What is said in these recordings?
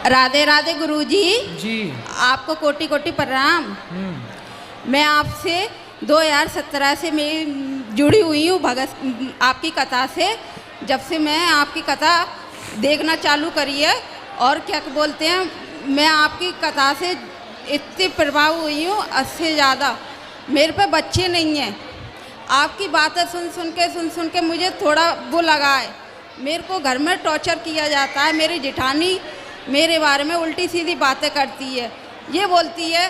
राधे राधे गुरुजी जी। आपको कोटि कोटि प्रणाम। मैं आपसे 2017 से मैं जुड़ी हुई हूँ भगत आपकी कथा से। जब से मैं आपकी कथा देखना चालू करी है और क्या बोलते हैं, मैं आपकी कथा से इतनी प्रभाव हुई हूँ, 80 से ज़्यादा। मेरे पे बच्चे नहीं हैं, आपकी बातें सुन सुन के मुझे थोड़ा वो लगा है। मेरे को घर में टॉर्चर किया जाता है। मेरी जेठानी मेरे बारे में उल्टी सीधी बातें करती है। ये बोलती है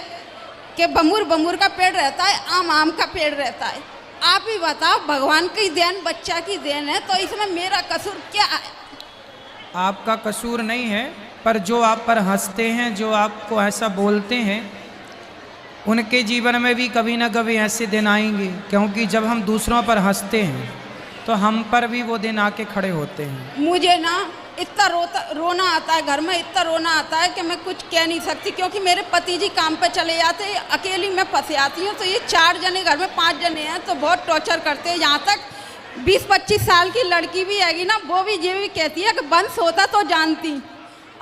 कि बमुर बमुर का पेड़ रहता है, आम आम का पेड़ रहता है। आप ही बताओ, भगवान की देन, बच्चा की देन है, तो इसमें मेरा कसूर क्या है? आपका कसूर नहीं है, पर जो आप पर हंसते हैं, जो आपको ऐसा बोलते हैं, उनके जीवन में भी कभी ना कभी ऐसे दिन आएंगे। क्योंकि जब हम दूसरों पर हंसते हैं तो हम पर भी वो दिन आके खड़े होते हैं। मुझे ना इतना रोना आता है, घर में इतना रोना आता है कि मैं कुछ कह नहीं सकती। क्योंकि मेरे पति जी काम पे चले जाते हैं, अकेली मैं फंस जाती हूँ। तो ये 4 जने घर में 5 जने हैं तो बहुत टॉर्चर करते हैं। यहाँ तक 20-25 साल की लड़की भी आएगी ना, वो भी ये भी कहती है कि वंश होता तो जानती।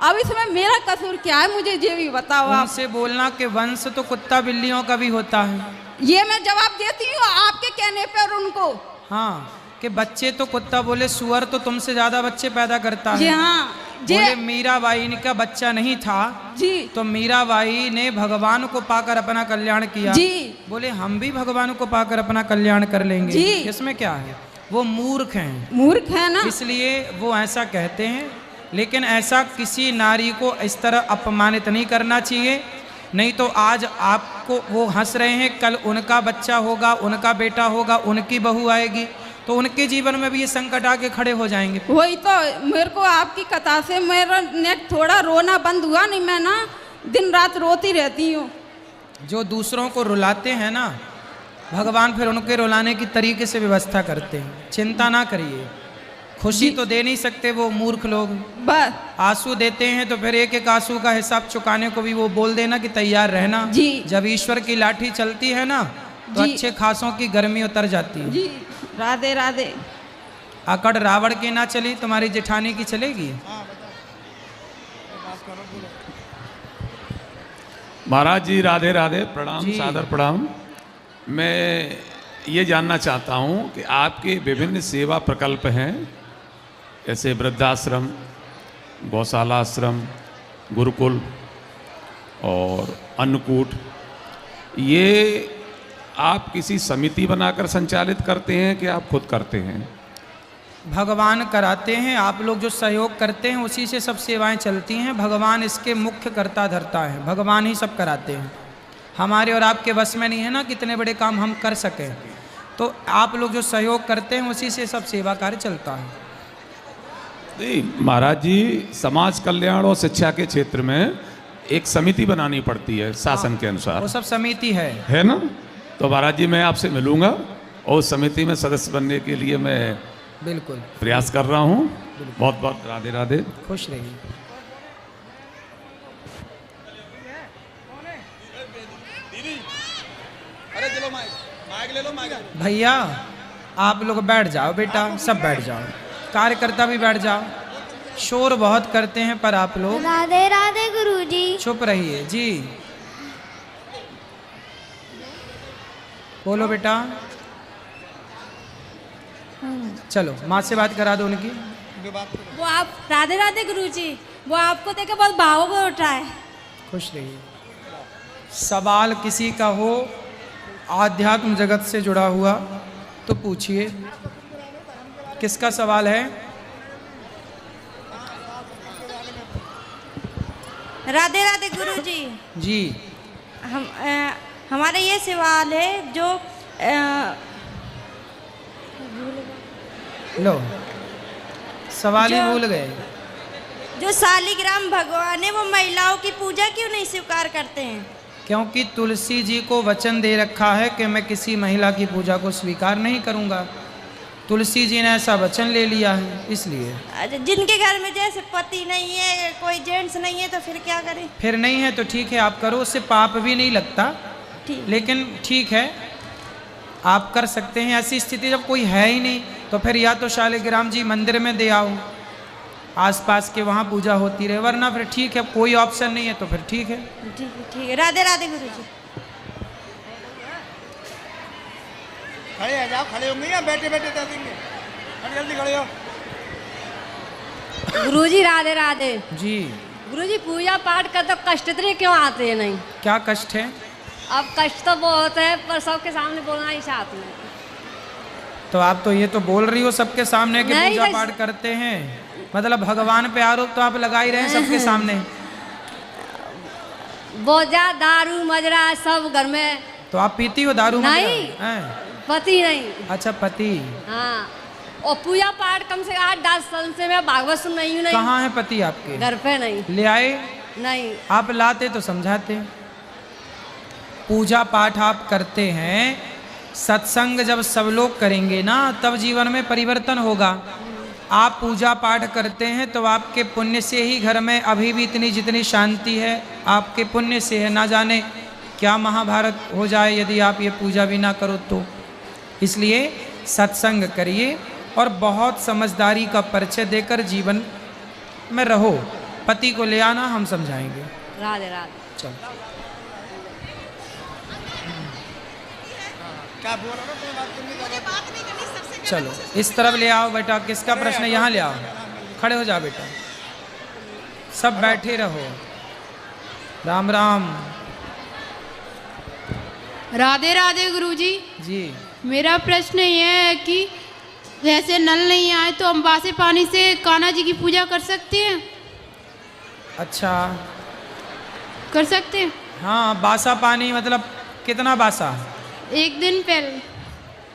अब इसमें मेरा कसूर क्या है, मुझे ये भी बताओ आप। उनसे बोलना कि वंश तो कुत्ता बिल्लियों का भी होता है। ये मैं जवाब देती हूँ आपके कहने पर उनको। हाँ, कि बच्चे तो कुत्ता बोले, सुअर तो तुमसे ज्यादा बच्चे पैदा करता है। जी हाँ, बोले मीराबाई का बच्चा नहीं था जी, तो मीराबाई ने भगवान को पाकर अपना कल्याण किया जी। बोले हम भी भगवान को पाकर अपना कल्याण कर लेंगे जी। इसमें क्या है? वो मूर्ख हैं, मूर्ख है ना, इसलिए वो ऐसा कहते हैं। लेकिन ऐसा किसी नारी को इस तरह अपमानित नहीं करना चाहिए। नहीं तो आज आपको वो हंस रहे हैं, कल उनका बच्चा होगा, उनका बेटा होगा, उनकी बहू आएगी, तो उनके जीवन में भी ये संकट आके खड़े हो जाएंगे। वही तो मेरे को आपकी कथा से मेरा ने थोड़ा रोना बंद हुआ नहीं। मैं ना दिन रात रोती रहती हूँ। जो दूसरों को रुलाते हैं ना, भगवान फिर उनके रुलाने की तरीके से व्यवस्था करते हैं। चिंता ना करिए, खुशी तो दे नहीं सकते वो मूर्ख लोग। बस आंसू देते हैं तो फिर एक एक आंसू का हिसाब चुकाने को भी वो बोल देना कि तैयार रहना। जी। जब ईश्वर की लाठी चलती है ना तो अच्छे खासों की गर्मी उतर जाती है। जी, राधे राधे। अकड़ रावण की ना चली, तुम्हारी जेठानी की चलेगी? महाराज जी राधे राधे, प्रणाम, जी। सादर प्रणाम। मैं ये जानना चाहता हूँ कि आपके विभिन्न सेवा प्रकल्प हैं, जैसे वृद्धाश्रम, गौशाला आश्रम, गुरुकुल और अन्नकूट, ये आप किसी समिति बनाकर संचालित करते हैं कि आप खुद करते हैं? भगवान कराते हैं। आप लोग जो सहयोग करते हैं उसी से सब सेवाएं चलती हैं। भगवान इसके मुख्य कर्ता धर्ता है, भगवान ही सब कराते हैं। हमारे और आपके बस में नहीं है ना कितने बड़े काम हम कर सकें। तो आप लोग जो सहयोग करते हैं उसी से सब सेवा कार्य चलता है। नहीं महाराज जी, समाज कल्याण और शिक्षा के क्षेत्र में एक समिति बनानी पड़ती है शासन के अनुसार। वो सब समिति है ना? तो महाराज जी मैं आपसे मिलूंगा और समिति में सदस्य बनने के लिए मैं बिल्कुल प्रयास कर रहा हूँ। बहुत बहुत राधे राधे, खुश रहिए। भैया आप लोग बैठ जाओ, बेटा सब बैठ जाओ, कार्यकर्ता भी बैठ जाओ। शोर बहुत करते हैं पर आप लोग राधे राधे गुरुजी। चुप रहिए। जी बोलो बेटा। चलो माँ से बात करा दो उनकी। वो आप राधे राधे गुरुजी, वो आपको देख के बहुत भावुक हो उठा है। खुश रहिए। सवाल किसी का हो आध्यात्म जगत से जुड़ा हुआ तो पूछिए। किसका सवाल है? राधे राधे गुरुजी। जी हमारा ये सवाल है जो लो सवाल ही भूल गए। जो शालिग्राम भगवान है वो महिलाओं की पूजा क्यों नहीं स्वीकार करते हैं? क्योंकि तुलसी जी को वचन दे रखा है कि मैं किसी महिला की पूजा को स्वीकार नहीं करूंगा। तुलसी जी ने ऐसा वचन ले लिया है, इसलिए। जिनके घर में जैसे पति नहीं है, कोई जेंट्स नहीं है, तो फिर क्या करें? फिर नहीं है तो ठीक है, आप करो, उससे पाप भी नहीं लगता। लेकिन ठीक है आप कर सकते हैं। ऐसी स्थिति जब कोई है ही नहीं तो फिर या तो शालिग्राम जी मंदिर में दे आओ, आसपास के वहाँ पूजा होती रहे, वरना फिर ठीक है, कोई ऑप्शन नहीं है तो फिर ठीक है। ठीक है। राधे राधे गुरुजी। खड़े आ जाओ, खड़े होंगे या बैठे बैठे दे देंगे? जल्दी खड़े हो। गुरुजी राधे राधे। जी। गुरुजी पूजा पाठ कर तो कष्ट इतने क्यों आते हैं? नहीं, क्या कष्ट है? अब कष्ट तो बहुत है, पर सबके सामने बोलना ही चाहती हूँ। तो आप तो ये तो बोल रही हो सबके सामने कि नहीं, पूजा तो- पाठ करते हैं, मतलब भगवान पे आरोप तो आप लगा ही रहे हैं सबके सामने। बोझा दारू मजरा सब घर में। तो आप पीती हो दारू? नहीं। मदिरा? हैं? पति नहीं। अच्छा, पति। हाँ, और पूजा पाठ कम से 8-10 साल से मैं भागवत सुन रही हूँ। नहीं, कहाँ है पति आपके? घर पे नहीं। ले आए? नहीं, आप लाते तो समझाते। पूजा पाठ आप करते हैं, सत्संग जब सब लोग करेंगे ना तब जीवन में परिवर्तन होगा। आप पूजा पाठ करते हैं तो आपके पुण्य से ही घर में अभी भी इतनी जितनी शांति है, आपके पुण्य से है। ना जाने क्या महाभारत हो जाए यदि आप ये पूजा भी ना करो तो। इसलिए सत्संग करिए और बहुत समझदारी का परिचय देकर जीवन में रहो। पति को ले आना, हम समझाएंगे। राधे राधे। चलो। क्या बोल रहे हो? कोई बात करनी का चलो इस तरफ ले आओ बेटा। किसका प्रश्न है? यहाँ ले आओ, खड़े हो जाओ बेटा, सब बैठे रहो। राम राम। राधे राधे गुरुजी। जी। मेरा प्रश्न यह है कि जैसे नल नहीं आए तो हम बासे पानी से कान्हा जी की पूजा कर सकते हैं? अच्छा, कर सकते हैं। हाँ, बासा पानी मतलब कितना बासा? एक दिन पहले।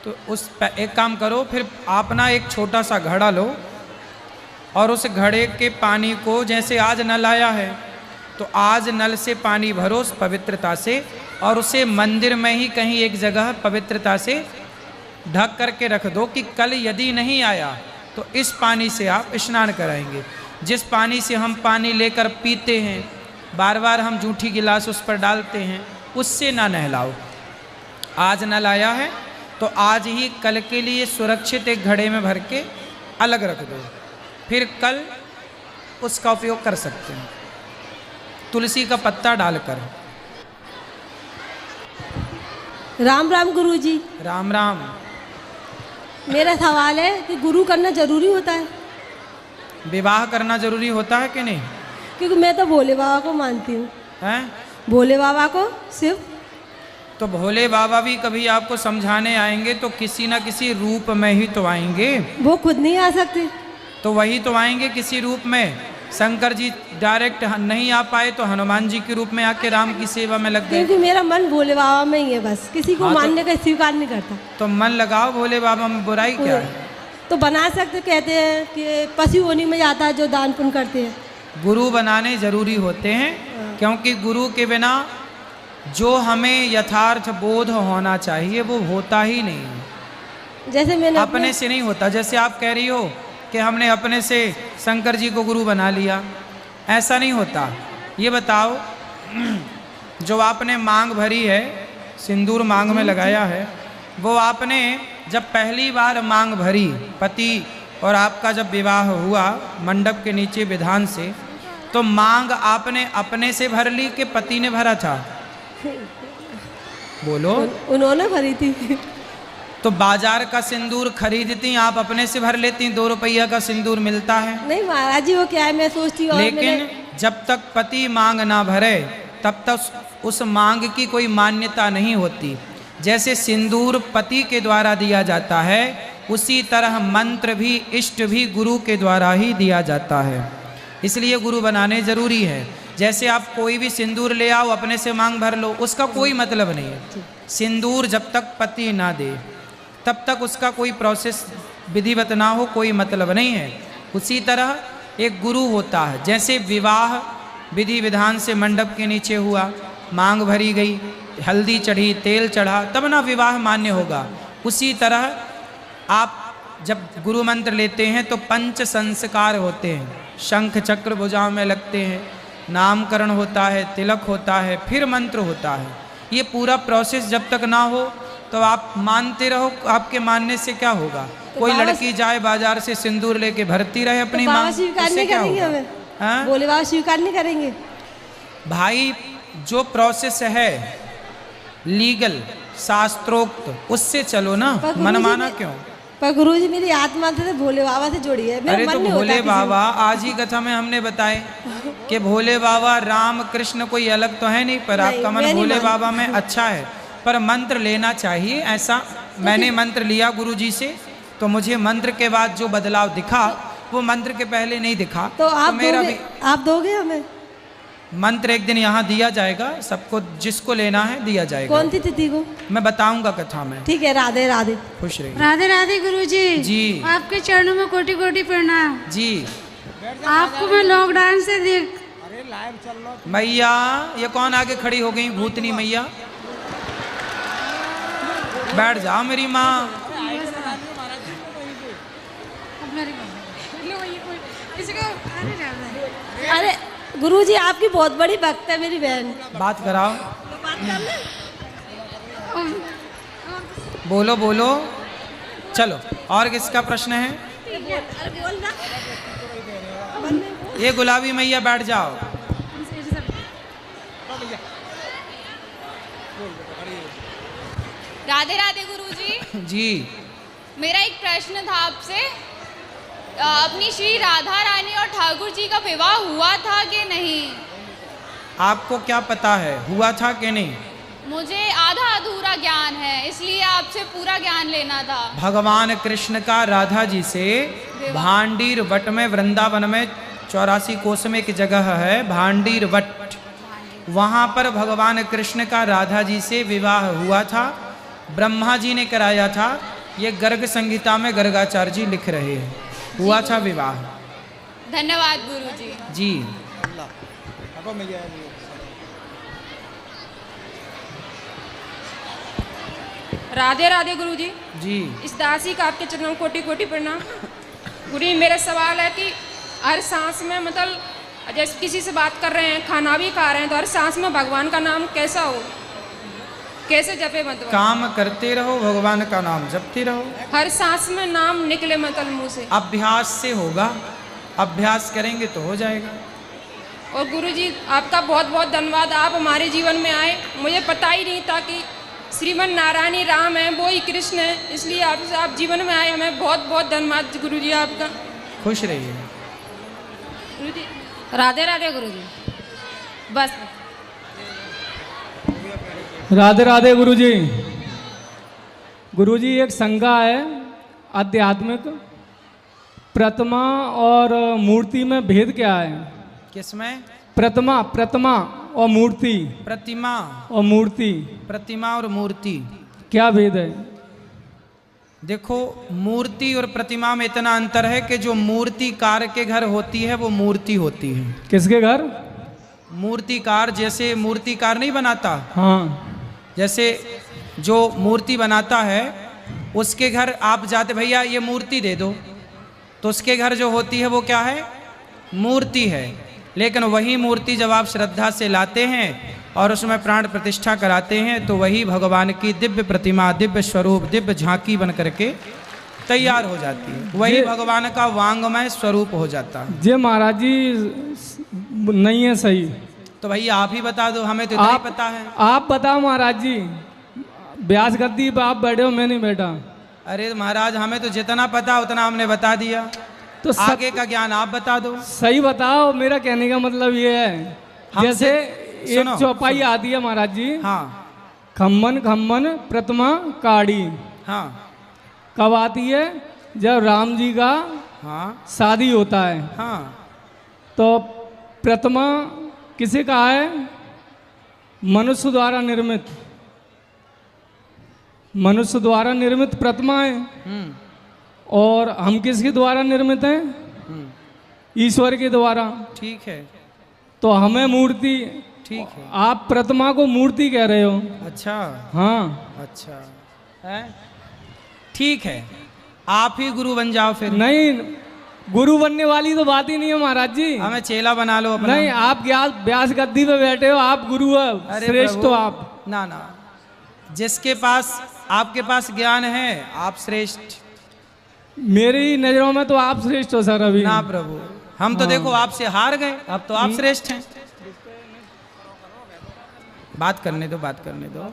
तो एक काम करो, फिर आप ना एक छोटा सा घड़ा लो और उस घड़े के पानी को, जैसे आज नल आया है तो आज नल से पानी भरो उस पवित्रता से, और उसे मंदिर में ही कहीं एक जगह पवित्रता से ढक करके रख दो कि कल यदि नहीं आया तो इस पानी से आप स्नान कराएंगे। जिस पानी से हम पानी लेकर पीते हैं, बार बार हम जूठी गिलास उस पर डालते हैं, उससे ना नहलाओ। आज नल आया है तो आज ही कल के लिए सुरक्षित एक घड़े में भर के अलग रख दो, फिर कल उसका उपयोग कर सकते हैं, तुलसी का पत्ता डालकर। राम राम गुरुजी। राम राम। मेरा सवाल है कि गुरु करना जरूरी होता है? विवाह करना जरूरी होता है कि नहीं? क्योंकि मैं तो भोले बाबा को मानती हूँ। हैं? भोले बाबा को सिर्फ। तो भोले बाबा भी कभी आपको समझाने आएंगे तो किसी न किसी रूप में ही तो आएंगे। वो खुद नहीं आ सकते? तो वही तो आएंगे किसी रूप में। शंकर जी डायरेक्ट नहीं आ पाए तो हनुमान जी के रूप में आके राम की सेवा में लग गए। क्योंकि मेरा मन भोले बाबा में ही है, बस किसी को हाँ, तो- मानने का स्वीकार नहीं करता। तो मन लगाओ भोले बाबा में, बुराई क्या है? तो बना सकते, कहते हैं कि पशु होनी में जाता है जो दान पुण्य करते हैं। गुरु बनाने जरूरी होते हैं, क्योंकि गुरु के बिना जो हमें यथार्थ बोध होना चाहिए वो होता ही नहीं है। जैसे मैंने अपने से नहीं होता। जैसे आप कह रही हो कि हमने अपने से शंकर जी को गुरु बना लिया, ऐसा नहीं होता। ये बताओ, जो आपने मांग भरी है, सिंदूर मांग में लगाया है, वो आपने जब पहली बार मांग भरी, पति और आपका जब विवाह हुआ मंडप के नीचे विधान से, तो मांग आपने अपने से भर ली कि पति ने भरा था? बोलो। उन्होंने भरी थी। तो बाजार का सिंदूर खरीदती आप अपने से भर लेती, 2 रुपया का सिंदूर मिलता है। नहीं महाराज जी, वो क्या है, मैं सोचती हूँ। लेकिन जब तक पति मांग ना भरे तब तक उस मांग की कोई मान्यता नहीं होती। जैसे सिंदूर पति के द्वारा दिया जाता है, उसी तरह मंत्र भी, इष्ट भी गुरु के द्वारा ही दिया जाता है। इसलिए गुरु बनाने जरूरी है। जैसे आप कोई भी सिंदूर ले आओ अपने से मांग भर लो, उसका कोई मतलब नहीं है। सिंदूर जब तक पति ना दे तब तक उसका कोई प्रोसेस विधिवत ना हो, कोई मतलब नहीं है। उसी तरह एक गुरु होता है। जैसे विवाह विधि विधान से मंडप के नीचे हुआ, मांग भरी गई, हल्दी चढ़ी, तेल चढ़ा, तब ना विवाह मान्य होगा। उसी तरह आप जब गुरु मंत्र लेते हैं तो 5 संस्कार होते हैं। शंख चक्र भुजाओं में लगते हैं, नामकरण होता है, तिलक होता है, फिर मंत्र होता है। ये पूरा प्रोसेस जब तक ना हो तो आप मानते रहो, आपके मानने से क्या होगा? कोई बाबा लड़की जाए बाजार से सिंदूर लेके भरती रहे अपनी बाबा मांग, स्वीकार उससे नहीं क्या करेंगे होगा? हमें? हाँ? भोले बाबा स्वीकार नहीं करेंगे? भाई जो प्रोसेस है लीगल शास्त्रोक्त उससे चलो ना, पर गुरुजी मनमाना ने- क्यों? पर गुरुजी मेरी आत्मा तो भोले बाबा से जुड़ी है, मेरा अरे मन तो नहीं होता भोले किसी बाबा, आज ही कथा में हमने बताए कि भोले बाबा राम कृष्ण कोई अलग तो है नहीं, पर नहीं, आपका मैं मन नहीं भोले मानती। बाबा में अच्छा है, पर मंत्र लेना चाहिए। ऐसा मैंने मंत्र लिया गुरुजी से, तो मुझे मंत्र के बाद जो बदलाव दिखा वो मंत्र के पहले नहीं दिखा। तो आप मेरा दोगे, आप दोगे हमें? मंत्र एक दिन यहाँ दिया जाएगा, सबको जिसको लेना है दिया जाएगा। कौन सी तिथि को? मैं बताऊंगा कथा में। ठीक है, राधे राधे। खुश रहिए। राधे राधे गुरुजी। जी। आपके चरणों में कोटि कोटि प्रणाम। जी आपको मैं लॉकडाउन से देख, अरे लाइव चल रहा मैया, ये कौन आगे खड़ी हो गई? भूतनी मैया, बैठ जाओ मेरी माँ। अरे गुरुजी आपकी बहुत बड़ी भक्त है मेरी बहन। बात कराओ, बोलो बोलो, चलो। और किसका प्रश्न है? ये गुलाबी मैया बैठ जाओ। राधे राधे गुरुजी। जी मेरा एक प्रश्न था आपसे, अपनी श्री राधा रानी और ठाकुर जी का विवाह हुआ था कि नहीं? आपको क्या पता है हुआ था कि नहीं? मुझे आधा अधूरा ज्ञान है, इसलिए आपसे पूरा ज्ञान लेना था। भगवान कृष्ण का राधा जी से भांडीर वट में, वृंदावन में 84 कोस में एक जगह है भांडीर वट, वहाँ पर भगवान कृष्ण का राधा जी से विवाह हुआ था। ब्रह्मा जी ने कराया था। ये गर्ग संहिता में गर्गाचार्य जी लिख रहे हैं, हुआ था विवाह। धन्यवाद गुरुजी। जी अब मैं ये राधे राधे गुरुजी। जी इस दासी का आपके चरणों में कोटि कोटि प्रणाम। गुरुजी मेरा सवाल है कि हर सांस में, मतलब जैसे किसी से बात कर रहे हैं, खाना भी खा रहे हैं, तो हर सांस में भगवान का नाम कैसा हो, कैसे जपे? मतलब काम करते रहो, भगवान का नाम जपते रहो। हर सांस में नाम निकले, मतलब मुंह से। अभ्यास से होगा, अभ्यास करेंगे तो हो जाएगा। और गुरुजी आपका बहुत बहुत धन्यवाद, आप हमारे जीवन में आए। मुझे पता ही नहीं था कि श्रीमन नारायण ही राम है, वो ही कृष्ण है, इसलिए आपसे आप जीवन में आए। हमें बहुत बहुत धन्यवाद गुरुजी आपका। खुश रहिए। गुरुजी राधे राधे गुरुजी। बस राधे राधे गुरुजी। गुरुजी एक संज्ञा है आध्यात्मिक, प्रतिमा और मूर्ति में भेद क्या है? किसमें? प्रतिमा, प्रतिमा और मूर्ति। प्रतिमा और मूर्ति, प्रतिमा और मूर्ति क्या भेद है? देखो, मूर्ति और प्रतिमा में इतना अंतर है कि जो मूर्तिकार के घर होती है वो मूर्ति होती है। किसके घर? मूर्तिकार, जैसे मूर्तिकार नहीं बनाता, हाँ, जैसे जो मूर्ति बनाता है उसके घर आप जाते, भैया ये मूर्ति दे दो, तो उसके घर जो होती है वो क्या है? मूर्ति है। लेकिन वही मूर्ति जब आप श्रद्धा से लाते हैं और उसमें प्राण प्रतिष्ठा कराते हैं तो वही भगवान की दिव्य प्रतिमा, दिव्य स्वरूप, दिव्य झांकी बन करके तैयार हो जाती है। वही भगवान का वांगमय स्वरूप हो जाता है। जे महाराज जी नहीं है सही, तो भैया आप ही बता दो, हमें तो इतना ही पता है। आप बताओ महाराज जी, ब्यास गद्दी पे आप बैठे हो, मैं नहीं बैठा। अरे महाराज, हमें तो जितना पता उतना हमने बता दिया, तो आगे का ज्ञान आप बता दो। सही बताओ। मेरा कहने का मतलब ये है, जैसे एक चौपाई आती है महाराज जी, हाँ, खम्मन खम्मन प्रतिमा काड़ी, हाँ, कब आती है? जब राम जी का हाँ, शादी होता है। हाँ, तो प्रतिमा किसे कहा है? मनुष्य द्वारा निर्मित, मनुष्य द्वारा निर्मित प्रतिमा है। और हम किसके द्वारा निर्मित हैं? ईश्वर के द्वारा। ठीक है, तो हमें मूर्ति, ठीक है। आप प्रतिमा को मूर्ति कह रहे हो। अच्छा, हाँ, अच्छा है, ठीक है, आप ही गुरु बन जाओ फिर। नहीं, गुरु बनने वाली तो बात ही नहीं है महाराज जी। हमें चेला बना लो अपना। नहीं, आप व्यास गद्दी पे बैठे हो, आप गुरु हो, अरे श्रेष्ठ प्रभु, हो आप। ना ना, जिसके पास आपके पास ज्ञान है आप श्रेष्ठ। मेरी नजरों में तो आप श्रेष्ठ हो सर अभी। ना प्रभु, हम तो देखो आपसे हार गए, अब तो आप श्रेष्ठ हैं। बात करने दो, बात करने दो।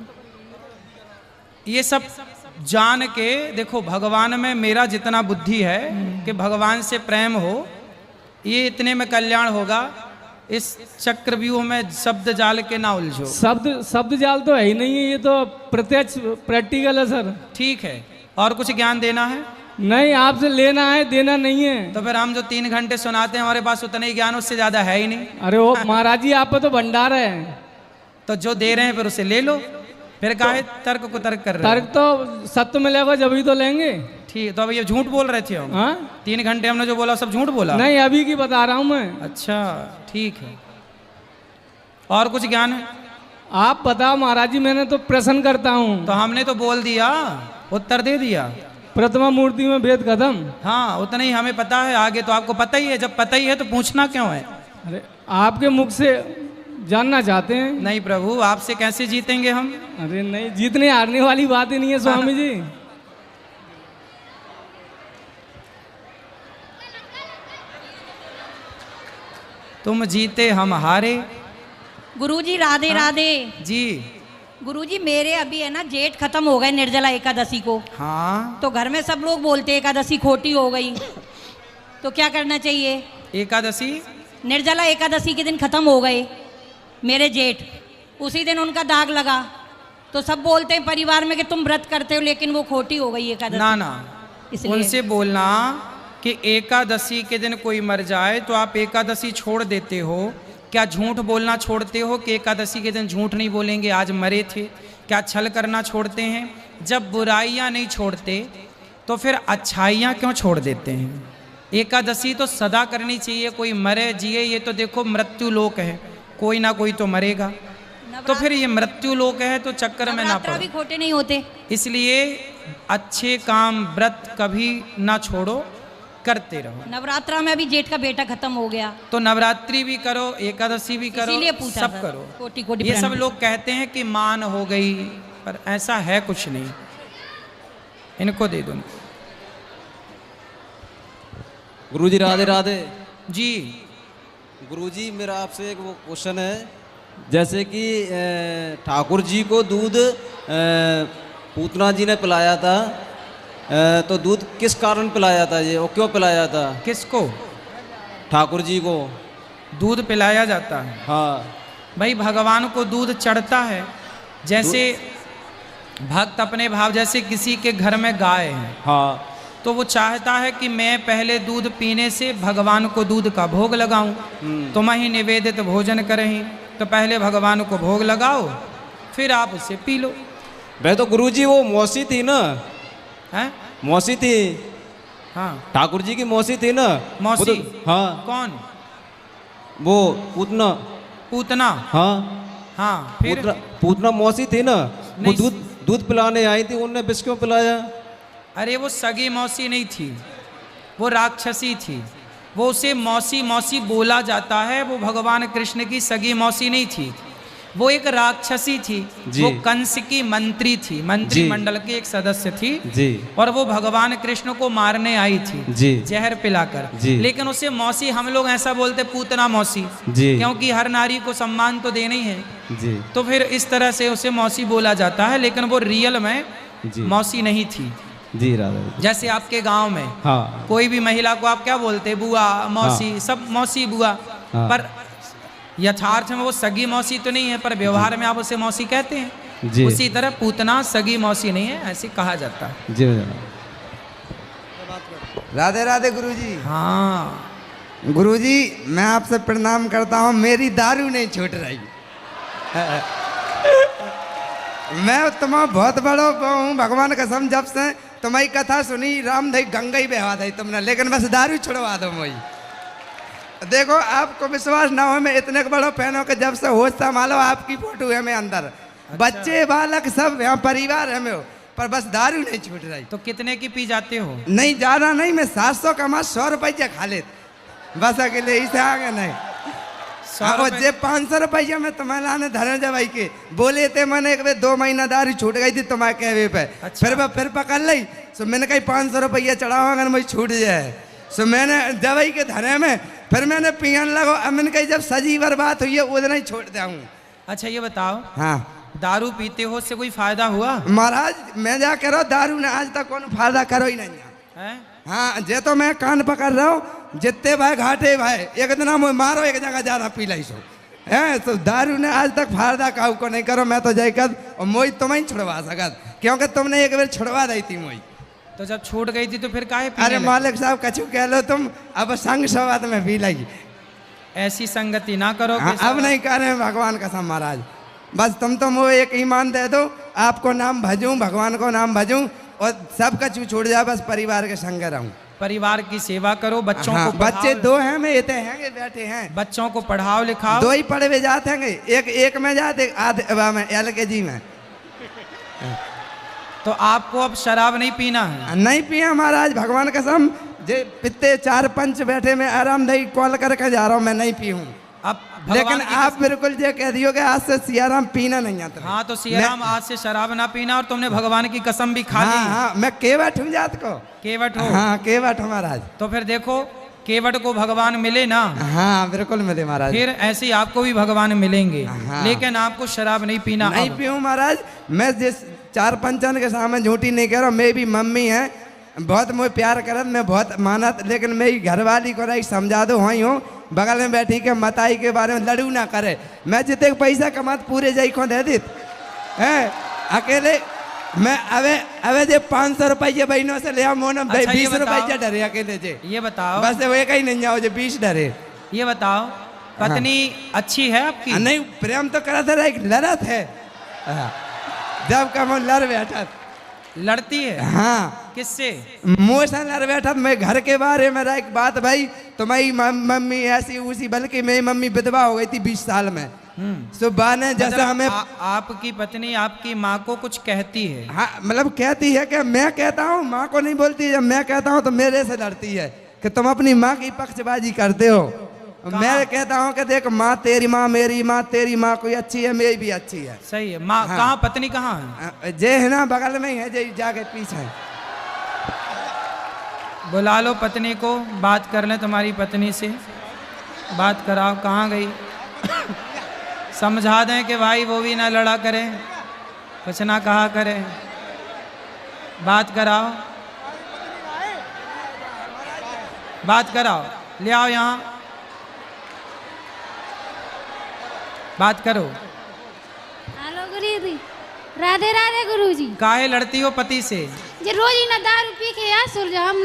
ये सब जान के देखो, भगवान में मेरा जितना बुद्धि है कि भगवान से प्रेम हो, ये इतने में कल्याण होगा। इस चक्रव्यूह में शब्द जाल के ना उलझो। शब्द जाल तो है ही नहीं है, ये तो प्रत्यक्ष प्रैक्टिकल है सर। ठीक है, और कुछ ज्ञान देना है? नहीं, आपसे लेना है, देना नहीं है। तो फिर हम जो 3 घंटे सुनाते हैं हमारे पास उतना ही ज्ञान, उससे ज्यादा है ही नहीं। अरे वो महाराज जी, आप पे तो भंडार है। तो जो दे रहे हैं फिर उसे ले लो, फिर काहे तर्क को तर्क कर रहे हो? तर्क तो सत्य मिलेगा जब ही तो लेंगे। ठीक, तो अब ये झूठ बोल रहे थे हम। हाँ? 3 घंटे हमने जो बोला सब झूठ बोला? नहीं, अभी की बता रहा हूँ मैं। अच्छा ठीक है, और कुछ ज्ञान है? आप बताओ महाराज जी, मैंने तो प्रश्न करता हूँ। तो हमने तो बोल दिया, उत्तर दे दिया। प्रथमा मूर्ति में भेद खत्म। हाँ, उतना ही हमें पता है, आगे तो आपको पता ही है। जब पता ही है तो पूछना क्यों है? अरे आपके मुख से जानना चाहते हैं। नहीं प्रभु, आपसे कैसे जीतेंगे हम? अरे नहीं, जीतने हारने वाली बात ही नहीं है स्वामी जी। तुम जीते हम हारे। गुरुजी राधे राधे। जी गुरुजी, मेरे अभी है ना जेठ खत्म हो गए निर्जला एकादशी को। हाँ, तो घर में सब लोग बोलते हैं एकादशी खोटी हो गई, तो क्या करना चाहिए? एकादशी, निर्जला एकादशी के दिन खत्म हो गए मेरे जेठ, उसी दिन उनका दाग लगा, तो सब बोलते हैं परिवार में कि तुम व्रत करते हो, लेकिन वो खोटी हो गई एकादशी। ना ना, इसलिए उनसे बोलना कि एकादशी के दिन कोई मर जाए तो आप एकादशी छोड़ देते हो। क्या झूठ बोलना छोड़ते हो कि एकादशी के दिन झूठ नहीं बोलेंगे, आज मरे थे? क्या छल करना छोड़ते हैं? जब बुराइयां नहीं छोड़ते तो फिर अच्छाइयां क्यों छोड़ देते हैं? एकादशी तो सदा करनी चाहिए, कोई मरे जिए, ये तो देखो मृत्यु लोक है, कोई ना कोई तो मरेगा। तो फिर ये मृत्यु लोक है तो चक्कर में ना पड़ो। भी खोटे नहीं होते, इसलिए अच्छे काम व्रत कभी ना छोड़ो, करते रहो। नवरात्रा में अभी जेठ का बेटा खत्म हो गया, तो नवरात्रि भी करो, एकादशी भी करो, इसीलिए पूछा सब सर। करो। कोटि कोटि ये सब प्रणाम। लोग कहते हैं कि मान हो गई, पर ऐसा है कुछ नहीं। इनको दे दो। गुरुजी राधे राधे। जी गुरुजी, मेरा आपसे एक वो क्वेश्चन है, जैसे कि ठाकुर जी को दूध पूतना जी ने पिलाया था, तो दूध किस कारण पिलाया था ये, और क्यों पिलाया था? किसको? ठाकुर जी को दूध पिलाया जाता है। हाँ भाई, भगवान को दूध चढ़ता है। जैसे भक्त अपने भाव, जैसे किसी के घर में गाय है, हाँ, तो वो चाहता है कि मैं पहले दूध पीने से भगवान को दूध का भोग लगाऊं। तुम ही निवेदित भोजन करहीं, तो पहले भगवान को भोग लगाओ, फिर आप उसे पी लो। वह तो गुरुजी वो मौसी थी ना, हैं? मौसी थी। हाँ, ठाकुर जी की मौसी थी ना। मौसी? वो तो, हाँ, कौन? वो पूतना। पूतना? हाँ हाँ, फिर पूतना मौसी थी ना, वो नहीं। दूध पिलाने आई थी, उनने विष क्यों पिलाया? अरे वो सगी मौसी नहीं थी, वो राक्षसी थी। वो उसे मौसी मौसी बोला जाता है, वो भगवान कृष्ण की सगी मौसी नहीं थी, वो एक राक्षसी थी। वो कंस की मंत्री थी, मंत्रिमंडल की एक सदस्य थी जी। और वो भगवान कृष्ण को मारने आई थी जी। जहर पिलाकर। लेकिन उसे मौसी, हम लोग ऐसा बोलते पूतना मौसी, क्योंकि हर नारी को सम्मान तो देना ही है जी। तो फिर इस तरह से उसे मौसी बोला जाता है, लेकिन वो रियल में मौसी नहीं थी। जी राधा। जैसे आपके गांव में हाँ, कोई भी महिला को आप क्या बोलते? बुआ, मौसी, हाँ, सब मौसी बुआ। हाँ, पर यथार्थ में वो सगी मौसी तो नहीं है, पर व्यवहार में आप उसे मौसी कहते हैं। जी। उसी तरह पूतना सगी मौसी नहीं है, ऐसे कहा जाता है। जी राधे राधे गुरुजी। हाँ गुरुजी, मैं आपसे प्रणाम करता हूँ, मेरी दारू नहीं छूट रही। मैं तुम्हारा बहुत बड़ा हूँ, भगवान कसम, जब से तुम्हारी कथा सुनी, राम दई गंगा ही बहवा दी तुमने, लेकिन बस दारू छुड़वा दो मुझे। देखो, आपको विश्वास ना हो, मैं इतने बड़ा फैन हूँ कि जब से होश संभालो आपकी फोटो है मैं अंदर। अच्छा। बच्चे बालक सब यहाँ परिवार है मैं, पर बस दारू नहीं छूट रही। तो कितने की पी जाते हो? नहीं, ज़्यादा नहीं, मैं 700 कमा 100 रुपये खा लेते, बस अकेले ही से आगे नहीं। और जे 500 रुपया में तुम्हें लाने धरे जब भाई के बोले थे मैंने एक 2 महीना दारू छूट गई थी तुम्हारे कहवे पे। फिर पकड़ ली सो मैंने कही 500 रुपया चढ़ाओ अगर मुझे छूट जाए। सो मैंने दवाई के धरे में फिर मैंने पियन लगो। अब मैंने कही जब सजी बात हुई है उतना ही छोड़ दिया हूँ। अच्छा ये बताओ, हाँ दारू पीते हो उससे कोई फायदा हुआ? महाराज मैं जा करो दारू ने आज तक कौन फायदा करो ही नहीं है? हाँ जे तो मैं कान पकड़ रहा हूँ जितने भाई घाटे भाई एक दिन मुझे मारो एक जगह ज्यादा पी लाई सो है। तो दारू ने आज तक फायदा काऊ को नहीं करो। मैं तो जाकर और मोई तुम्हें छुड़वा सकत क्योंकि तुमने एक बार छुड़वा दी थी मोई। तो जब छूट गई थी तो फिर काहे पीने अरे लगे? मालिक साहब कछु कह लो तुम अब संग सवाद में पी लगी। ऐसी संगति ना करो। हाँ, अब नहीं कर रहे भगवान कसम महाराज। बस तुम तो मुझे एक ईमान दे दो, आपको नाम भजूं, भगवान को नाम भजूं और सब कछु छूट जाए, बस परिवार के संग रहूं। परिवार की सेवा करो, बच्चों हाँ, को बच्चे 2 हैं मैं इतने हैं बैठे हैं। बच्चों को पढ़ाओ लिखाओ। 2 ही पढ़े हुए जाते हैं, एक में जाते आधे में LKG में। तो आपको अब शराब नहीं पीना है? नहीं पिया महाराज भगवान कसम। जे पित्ते 4 पंच बैठे में आराम दही कॉल करके जा रहा हूँ, मैं नहीं पीऊँ। अब लेकिन आप बिल्कुल जो कह दियो कि आज से सियाराम पीना नहीं आता। हाँ तो सियाराम आज से शराब ना पीना। और तुमने भगवान की कसम भी खा ली। हाँ, मैं केवट हूँ जात को। केवट हो? हाँ केवट महाराज। तो फिर देखो केवट को भगवान मिले ना। हाँ बिल्कुल मिले महाराज। फिर ऐसे ही आपको भी भगवान मिलेंगे। हाँ। लेकिन आपको शराब नहीं पीना। नहीं पीऊँ महाराज। मैं जिस 4 पंचन के सामने झूठी नहीं कह रहा हूँ। मेरी मम्मी है बहुत मुझे प्यार करत, मैं बहुत मानत, लेकिन मेरी घरवाली को नहीं समझा दो वहीं हूँ बगल में बैठी के मताई के बारे में लड़ू ना करे। मैं जितने पैसा कमात पूरे जाई को दे दी है अकेले। मैं अवे जे 500 रुपये बहनों से ले आओ मोन 20 रुपये डरे अकेले जे। ये बताओ बस वो एक ही नहीं जाओ जो 20 डरे। ये बताओ पत्नी अच्छी है आपकी? नहीं प्रेम तो करा था एक लड़त है। जब का मन लड़ बैठा लड़ती है? हाँ किससे? मुँह से लड़ बैठा। मैं घर के बारे में एक बात भाई तुम्हारी मम्मी ऐसी उसी, बल्कि मेरी मम्मी विधवा हो गई थी 20 साल में। सुबह ने जैसे हमें आपकी पत्नी आपकी माँ को कुछ कहती है? हाँ मतलब कहती है कि मैं कहता हूँ, माँ को नहीं बोलती। जब मैं कहता हूँ तो मेरे से लड़ती है कि तुम अपनी माँ की पक्षबाजी करते हो। मैं कहता हूँ कि देख माँ तेरी माँ मेरी माँ, तेरी माँ कोई अच्छी है मेरी भी अच्छी है। सही है। माँ हाँ। कहाँ पत्नी कहाँ है? जे है ना बगल में ही है, जे जाके पीछे है। बुला लो पत्नी को, बात कर लें तुम्हारी पत्नी से। बात कराओ, कहाँ गई? समझा दें कि भाई वो भी ना लड़ा करे, कुछ ना कहा करे। बात कराओ, बात कराओ, ले आओ यहाँ, बात करो। हेलो गुरुजी, राधे राधे गुरुजी। काहे लड़ती हो पति से? जे रोज ही ना दारू पी के यार सुर जा हम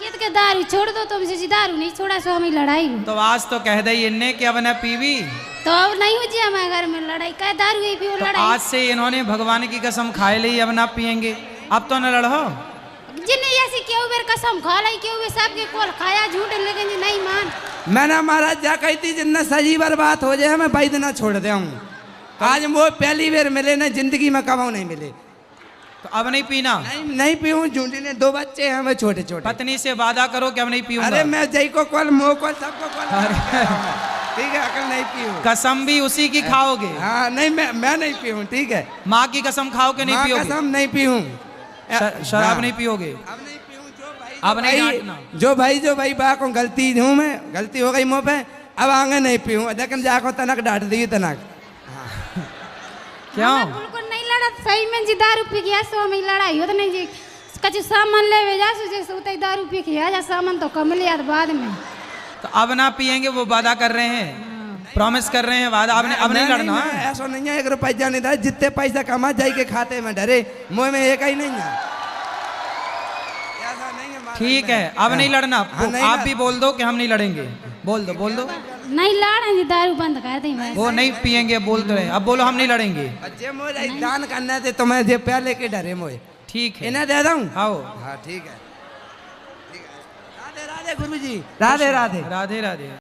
कित के दारू छोड़ दो, तुमसे जी दारू नहीं छोड़ा सो हमें लड़ाई हो। तो आज तो कह दई इन्ने कि अब न पीवी। तो अब नहीं हो जी हमारे घर में लड़ाई, क्या दारू ही पी तो लड़ाई। आज से इन्होंने भगवान की कसम खाए ली अब ना पियेंगे। अब तो न लड़ो। जिन्हें ऐसी क्यों बेर कसम खा लाई, क्यों वे सबके कोल खाया झूठ, लेकिन जी नहीं मान। मैंने महाराज जा कही थी जितना सजी बात हो जाए मैं भाई देना छोड़ दे हूँ। आज वो पहली बार मिले ना जिंदगी में कमाओ नहीं मिले। तो अब नहीं पीना? नहीं पीऊँ। झूठी ने 2 बच्चे हैं मैं छोटे छोटे। पत्नी से वादा करो कि अब नहीं पीऊंगा। अरे मैं जय को कॉल मोह कॉल सबको कॉल। ठीक है अकल नहीं पीऊँ। कसम भी उसी की खाओगे? हाँ नहीं मैं नहीं पीऊँ। ठीक है माँ की कसम खाओ कि नहीं पियोगे? कसम नहीं पीऊँ। शराब नहीं पियोगे? अब नहीं डांटना। जो भाई बा को गलती हूँ मैं, गलती हो गई मुँह पे, अब आगे नहीं पीऊँ। लेकिन जाको तनक डांट दी तनक। क्यों? बिल्कुल नहीं लड़ा सही में जी दारू पी गया सो में लड़ाई हो तो नहीं जी कछु सामान ले वे जा जैसे उतई दारू पी के आ जा सामान तो कम लिया बाद में। तो अब ना पियेंगे वो वादा कर रहे हैं, प्रॉमिस कर रहे हैं वादा। अब नहीं लड़ना। ऐसा नहीं है 1 रुपया नहीं था, जितने पैसा कमा जाए के खाते में डरे, मुँह में एक ही नहीं है। ठीक है अब नहीं लड़ना। आप भी बोल दो कि हम नहीं लड़ेंगे। बोल दो नहीं लड़ेंगे, दारू बंद कर दें। वो नहीं पियेंगे बोल तो रहे। अब बोलो हम नहीं लड़ेंगे। दान करना थे तो मैं जे पहले के डरे मोए। ठीक है इन्हें दे दूं। आओ। हाँ ठीक है। राधे राधे गुरुजी। राधे राधे। राधे राधे।